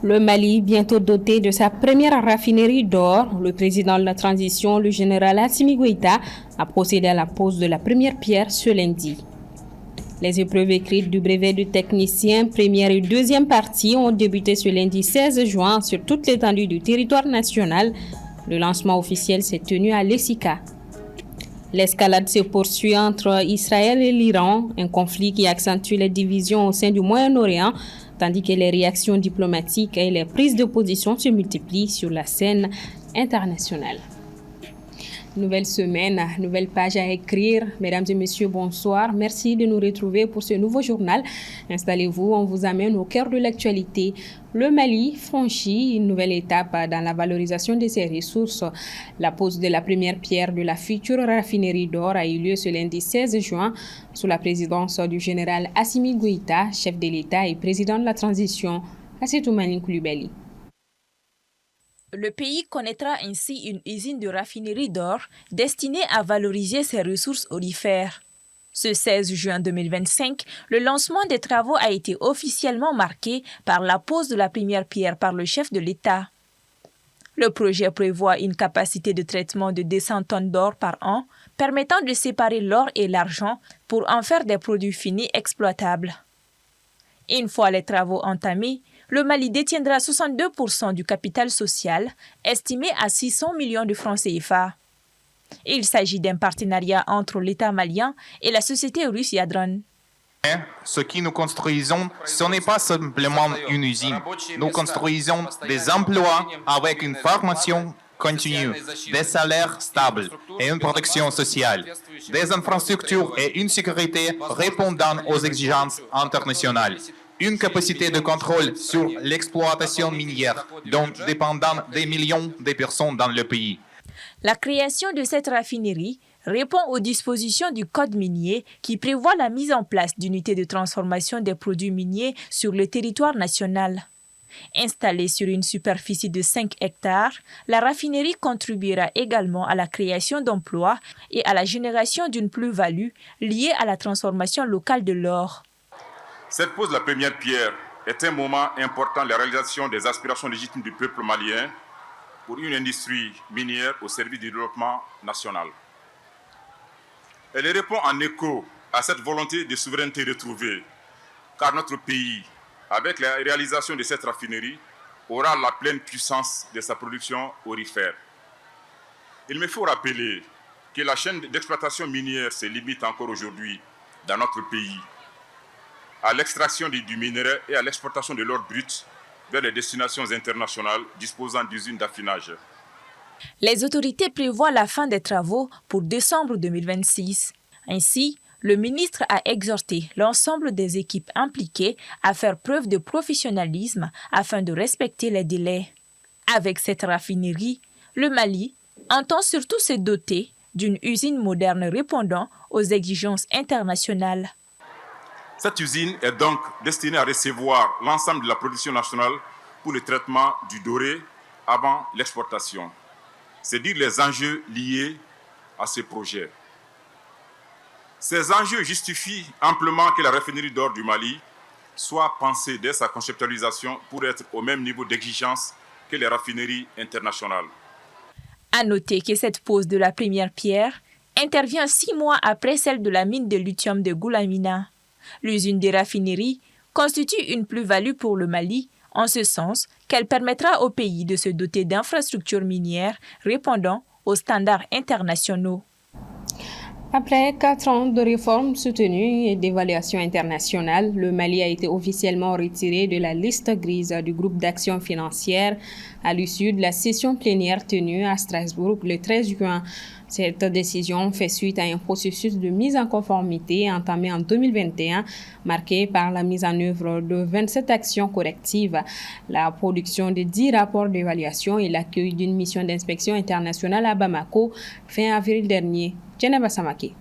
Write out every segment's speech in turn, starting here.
Le Mali, bientôt doté de sa première raffinerie d'or, le président de la transition, le général Assimi Goïta, a procédé à la pose de la première pierre ce lundi. Les épreuves écrites du brevet de technicien, première et deuxième partie, ont débuté ce lundi 16 juin sur toute l'étendue du territoire national. Le lancement officiel s'est tenu à Lessika. L'escalade se poursuit entre Israël et l'Iran, un conflit qui accentue les divisions au sein du Moyen-Orient, tandis que les réactions diplomatiques et les prises de position se multiplient sur la scène internationale. Nouvelle semaine, nouvelle page à écrire. Mesdames et messieurs, bonsoir. Merci de nous retrouver pour ce nouveau journal. Installez-vous, on vous amène au cœur de l'actualité. Le Mali franchit une nouvelle étape dans la valorisation de ses ressources. La pose de la première pierre de la future raffinerie d'or a eu lieu ce lundi 16 juin sous la présidence du général Assimi Goïta, chef de l'État et président de la transition, Assetou Mani Coulibaly. Le pays connaîtra ainsi une usine de raffinerie d'or destinée à valoriser ses ressources aurifères. Ce 16 juin 2025, le lancement des travaux a été officiellement marqué par la pose de la première pierre par le chef de l'État. Le projet prévoit une capacité de traitement de 200 tonnes d'or par an, permettant de séparer l'or et l'argent pour en faire des produits finis exploitables. Une fois les travaux entamés, le Mali détiendra 62% du capital social, estimé à 600 millions de francs CFA. Il s'agit d'un partenariat entre l'État malien et la société russe Yadran. Ce que nous construisons, ce n'est pas simplement une usine. Nous construisons des emplois avec une formation continue, des salaires stables et une protection sociale, des infrastructures et une sécurité répondant aux exigences internationales. Une capacité de contrôle sur l'exploitation minière dont dépendent des millions de personnes dans le pays. La création de cette raffinerie répond aux dispositions du Code minier qui prévoit la mise en place d'unités de transformation des produits miniers sur le territoire national. Installée sur une superficie de 5 hectares, la raffinerie contribuera également à la création d'emplois et à la génération d'une plus-value liée à la transformation locale de l'or. Cette pose de la première pierre est un moment important de la réalisation des aspirations légitimes du peuple malien pour une industrie minière au service du développement national. Elle répond en écho à cette volonté de souveraineté retrouvée, car notre pays, avec la réalisation de cette raffinerie, aura la pleine puissance de sa production aurifère. Il me faut rappeler que la chaîne d'exploitation minière se limite encore aujourd'hui dans notre pays à l'extraction du minerai et à l'exportation de l'or brut vers les destinations internationales disposant d'usines d'affinage. Les autorités prévoient la fin des travaux pour décembre 2026. Ainsi, le ministre a exhorté l'ensemble des équipes impliquées à faire preuve de professionnalisme afin de respecter les délais. Avec cette raffinerie, le Mali entend surtout se doter d'une usine moderne répondant aux exigences internationales. Cette usine est donc destinée à recevoir l'ensemble de la production nationale pour le traitement du doré avant l'exportation. C'est dire les enjeux liés à ce projet. Ces enjeux justifient amplement que la raffinerie d'or du Mali soit pensée dès sa conceptualisation pour être au même niveau d'exigence que les raffineries internationales. À noter que cette pose de la première pierre intervient 6 mois après celle de la mine de lithium de Goulamina. L'usine des raffineries constitue une plus-value pour le Mali, en ce sens qu'elle permettra au pays de se doter d'infrastructures minières répondant aux standards internationaux. Après 4 ans de réformes soutenues et d'évaluation internationale, le Mali a été officiellement retiré de la liste grise du groupe d'action financière à l'issue de la session plénière tenue à Strasbourg le 13 juin. Cette décision fait suite à un processus de mise en conformité entamé en 2021, marqué par la mise en œuvre de 27 actions correctives, la production de 10 rapports d'évaluation et l'accueil d'une mission d'inspection internationale à Bamako fin avril dernier. Djeneba Samake.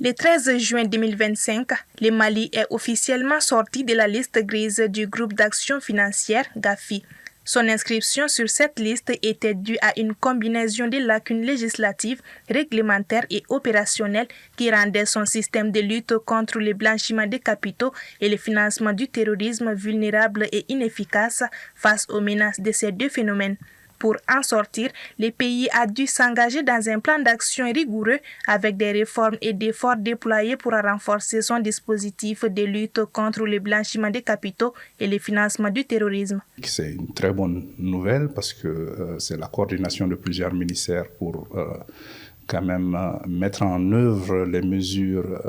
Le 13 juin 2025, le Mali est officiellement sorti de la liste grise du groupe d'action financière GAFI. Son inscription sur cette liste était due à une combinaison de lacunes législatives, réglementaires et opérationnelles qui rendaient son système de lutte contre le blanchiment des capitaux et le financement du terrorisme vulnérable et inefficace face aux menaces de ces deux phénomènes. Pour en sortir, le pays a dû s'engager dans un plan d'action rigoureux avec des réformes et des efforts déployés pour renforcer son dispositif de lutte contre le blanchiment des capitaux et le financement du terrorisme. C'est une très bonne nouvelle parce que c'est la coordination de plusieurs ministères pour quand même mettre en œuvre les mesures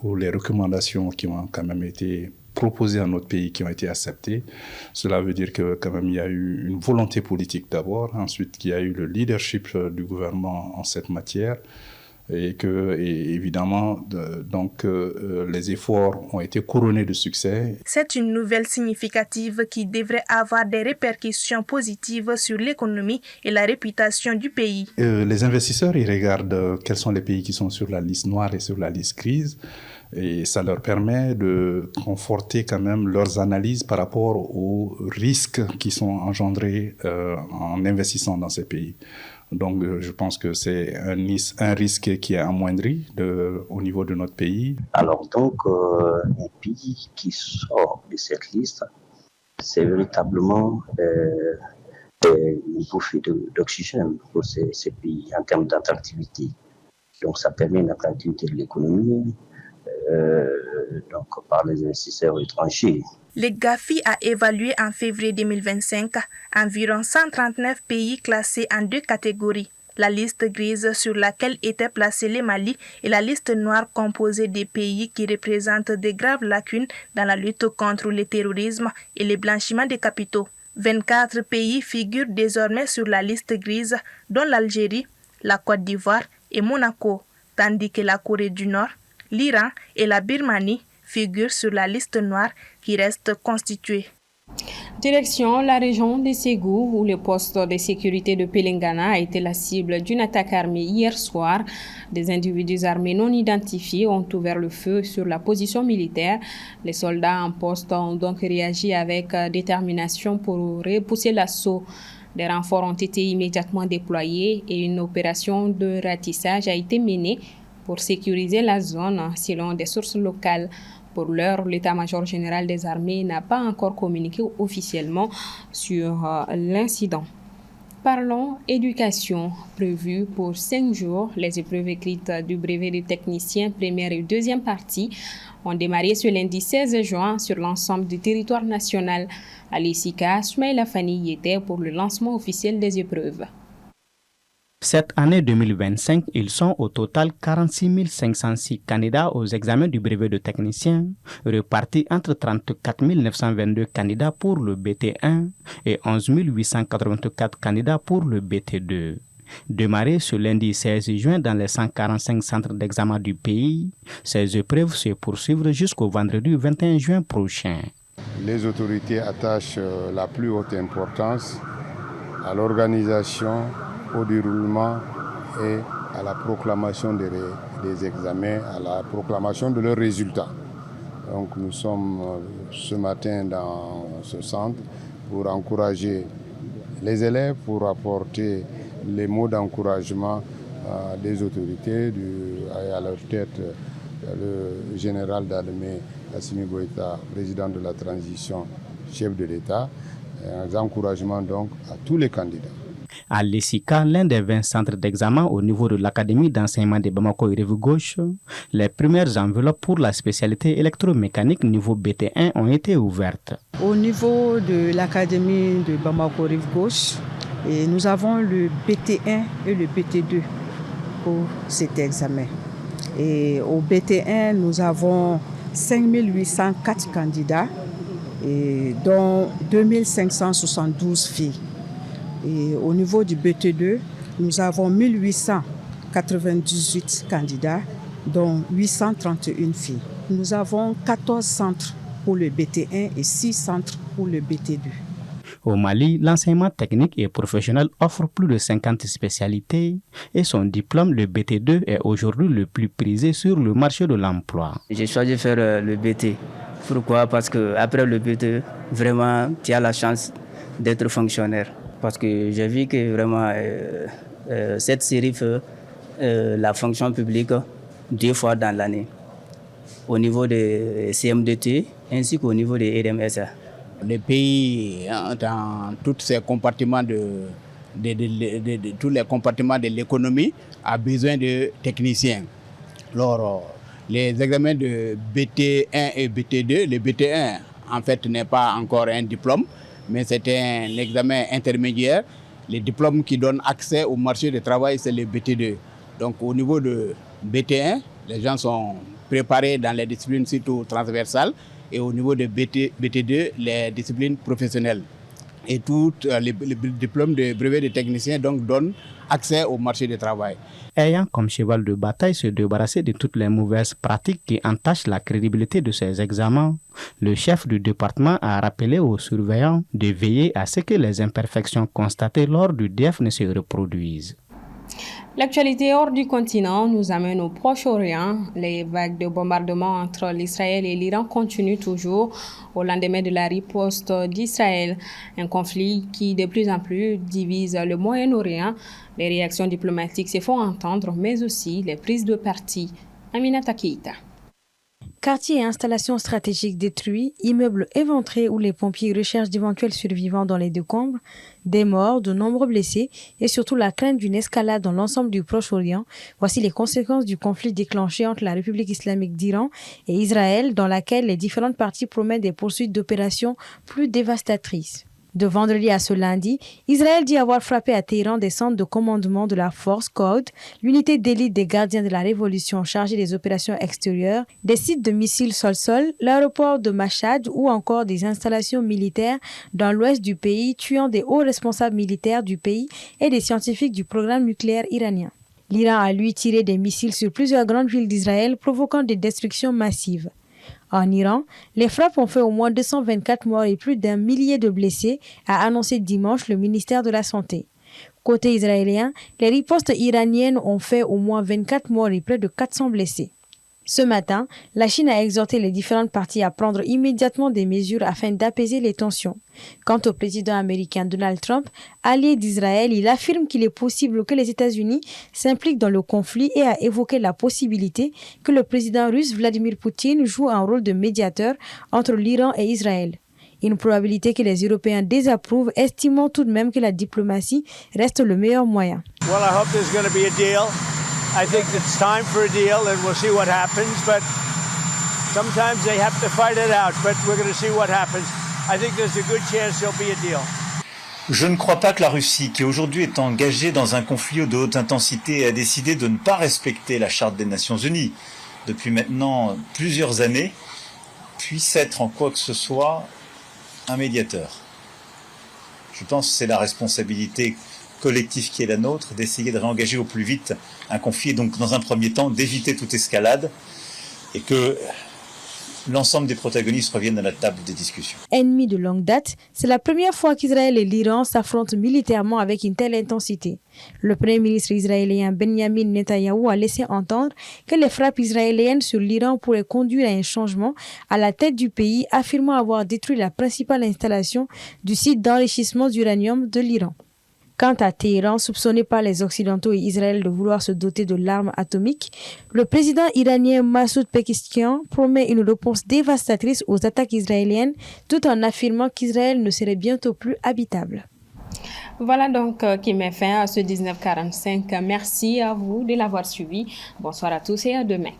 ou les recommandations qui ont quand même été proposées à notre pays, qui ont été acceptées. Cela veut dire que quand même il y a eu une volonté politique d'abord, ensuite qu'il y a eu le leadership du gouvernement en cette matière et évidemment les efforts ont été couronnés de succès. C'est une nouvelle significative qui devrait avoir des répercussions positives sur l'économie et la réputation du pays. Les investisseurs, ils regardent quels sont les pays qui sont sur la liste noire et sur la liste grise. Et ça leur permet de conforter quand même leurs analyses par rapport aux risques qui sont engendrés en investissant dans ces pays. Donc je pense que c'est un risque qui est amoindri au niveau de notre pays. Alors donc, un pays qui sort de cette liste, c'est véritablement une bouffée d'oxygène pour ces pays en termes d'attractivité. Donc ça permet une attractivité de l'économie, donc par les investisseurs étrangers. Le GAFI a évalué en février 2025 environ 139 pays classés en deux catégories. La liste grise sur laquelle étaient placés le Mali et la liste noire composée des pays qui représentent de graves lacunes dans la lutte contre le terrorisme et le blanchiment des capitaux. 24 pays figurent désormais sur la liste grise, dont l'Algérie, la Côte d'Ivoire et Monaco, tandis que la Corée du Nord, l'Iran et la Birmanie figurent sur la liste noire qui reste constituée. Direction la région de Ségou, où le poste de sécurité de Pelengana a été la cible d'une attaque armée hier soir. Des individus armés non identifiés ont ouvert le feu sur la position militaire. Les soldats en poste ont donc réagi avec détermination pour repousser l'assaut. Des renforts ont été immédiatement déployés et une opération de ratissage a été menée pour sécuriser la zone, selon des sources locales. Pour l'heure, l'état-major général des armées n'a pas encore communiqué officiellement sur l'incident. Parlons éducation. Prévue pour 5 jours, les épreuves écrites du brevet de technicien première et deuxième partie ont démarré ce lundi 16 juin sur l'ensemble du territoire national. À l'ESICA, Soumaïla Fani y était pour le lancement officiel des épreuves. Cette année 2025, ils sont au total 46 506 candidats aux examens du brevet de technicien, repartis entre 34 922 candidats pour le BT1 et 11 884 candidats pour le BT2. Démarrées ce lundi 16 juin dans les 145 centres d'examen du pays, ces épreuves se poursuivent jusqu'au vendredi 21 juin prochain. Les autorités attachent la plus haute importance à l'organisation, au déroulement et à la proclamation des examens, à la proclamation de leurs résultats. Donc nous sommes ce matin dans ce centre pour encourager les élèves, pour apporter les mots d'encouragement des autorités, et à leur tête le général d'armée Assimi Goïta, président de la transition, chef de l'État, et un encouragement donc à tous les candidats. À l'ESICA, l'un des 20 centres d'examen au niveau de l'Académie d'enseignement de Bamako et Rive-Gauche, les premières enveloppes pour la spécialité électromécanique niveau BT1 ont été ouvertes. Au niveau de l'Académie de Bamako et Rive-Gauche, nous avons le BT1 et le BT2 pour cet examen. Et au BT1, nous avons 5 804 candidats, dont 2 572 filles. Et au niveau du BT2, nous avons 1898 candidats, dont 831 filles. Nous avons 14 centres pour le BT1 et 6 centres pour le BT2. Au Mali, l'enseignement technique et professionnel offre plus de 50 spécialités et son diplôme, le BT2, est aujourd'hui le plus prisé sur le marché de l'emploi. J'ai choisi de faire le BT. Pourquoi? Parce qu'après le BT, vraiment, tu as la chance d'être fonctionnaire. Parce que j'ai vu que vraiment cette série fait la fonction publique 2 fois dans l'année, au niveau de CMDT ainsi qu'au niveau des RMSA. Le pays, dans tous ces compartiments tous les compartiments de l'économie, a besoin de techniciens. Alors, les examens de BT1 et BT2, le BT1 en fait n'est pas encore un diplôme, mais c'est un examen intermédiaire. Les diplômes qui donnent accès au marché du travail, c'est le BT2. Donc au niveau de BT1, les gens sont préparés dans les disciplines surtout transversales, et au niveau de BT2, les disciplines professionnelles. Et tous les diplômes de brevet de technicien donc donnent accès au marché du travail. Ayant comme cheval de bataille se débarrasser de toutes les mauvaises pratiques qui entachent la crédibilité de ces examens, le chef du département a rappelé aux surveillants de veiller à ce que les imperfections constatées lors du DEF ne se reproduisent. L'actualité hors du continent nous amène au Proche-Orient. Les vagues de bombardements entre l'Israël et l'Iran continuent toujours au lendemain de la riposte d'Israël. Un conflit qui de plus en plus divise le Moyen-Orient. Les réactions diplomatiques se font entendre, mais aussi les prises de parti. Aminata Keïta. Quartiers et installations stratégiques détruits, immeubles éventrés où les pompiers recherchent d'éventuels survivants dans les décombres, des morts, de nombreux blessés et surtout la crainte d'une escalade dans l'ensemble du Proche-Orient. Voici les conséquences du conflit déclenché entre la République islamique d'Iran et Israël, dans laquelle les différentes parties promettent des poursuites d'opérations plus dévastatrices. De vendredi à ce lundi, Israël dit avoir frappé à Téhéran des centres de commandement de la force Code, l'unité d'élite des gardiens de la révolution chargée des opérations extérieures, des sites de missiles sol-sol, l'aéroport de Mashhad ou encore des installations militaires dans l'ouest du pays, tuant des hauts responsables militaires du pays et des scientifiques du programme nucléaire iranien. L'Iran a lui tiré des missiles sur plusieurs grandes villes d'Israël, provoquant des destructions massives. En Iran, les frappes ont fait au moins 224 morts et plus d'1 millier de blessés, a annoncé dimanche le ministère de la Santé. Côté israélien, les ripostes iraniennes ont fait au moins 24 morts et près de 400 blessés. Ce matin, la Chine a exhorté les différentes parties à prendre immédiatement des mesures afin d'apaiser les tensions. Quant au président américain Donald Trump, allié d'Israël, il affirme qu'il est possible que les États-Unis s'impliquent dans le conflit et a évoqué la possibilité que le président russe Vladimir Poutine joue un rôle de médiateur entre l'Iran et Israël. Une probabilité que les Européens désapprouvent, estimant tout de même que la diplomatie reste le meilleur moyen. Well, I hope there's going to be a deal. I think it's time for a deal and we'll see what happens, but sometimes they have to fight it out, but we're going to see what happens. I think there's a good chance there'll be a deal. Je ne crois pas que la Russie, qui aujourd'hui est engagée dans un conflit de haute intensité, a décidé de ne pas respecter la Charte des Nations Unies depuis maintenant plusieurs années, puisse être en quoi que ce soit un médiateur. Je pense que c'est la responsabilité collectif qui est la nôtre, d'essayer de réengager au plus vite un conflit et donc dans un premier temps d'éviter toute escalade et que l'ensemble des protagonistes reviennent à la table des discussions. Ennemis de longue date, c'est la première fois qu'Israël et l'Iran s'affrontent militairement avec une telle intensité. Le premier ministre israélien Benjamin Netanyahou a laissé entendre que les frappes israéliennes sur l'Iran pourraient conduire à un changement à la tête du pays, affirmant avoir détruit la principale installation du site d'enrichissement d'uranium de l'Iran. Quant à Téhéran, soupçonné par les Occidentaux et Israël de vouloir se doter de l'arme atomique, le président iranien Massoud Pezeshkian promet une réponse dévastatrice aux attaques israéliennes, tout en affirmant qu'Israël ne serait bientôt plus habitable. Voilà donc qui met fin à ce 1945. Merci à vous de l'avoir suivi. Bonsoir à tous et à demain.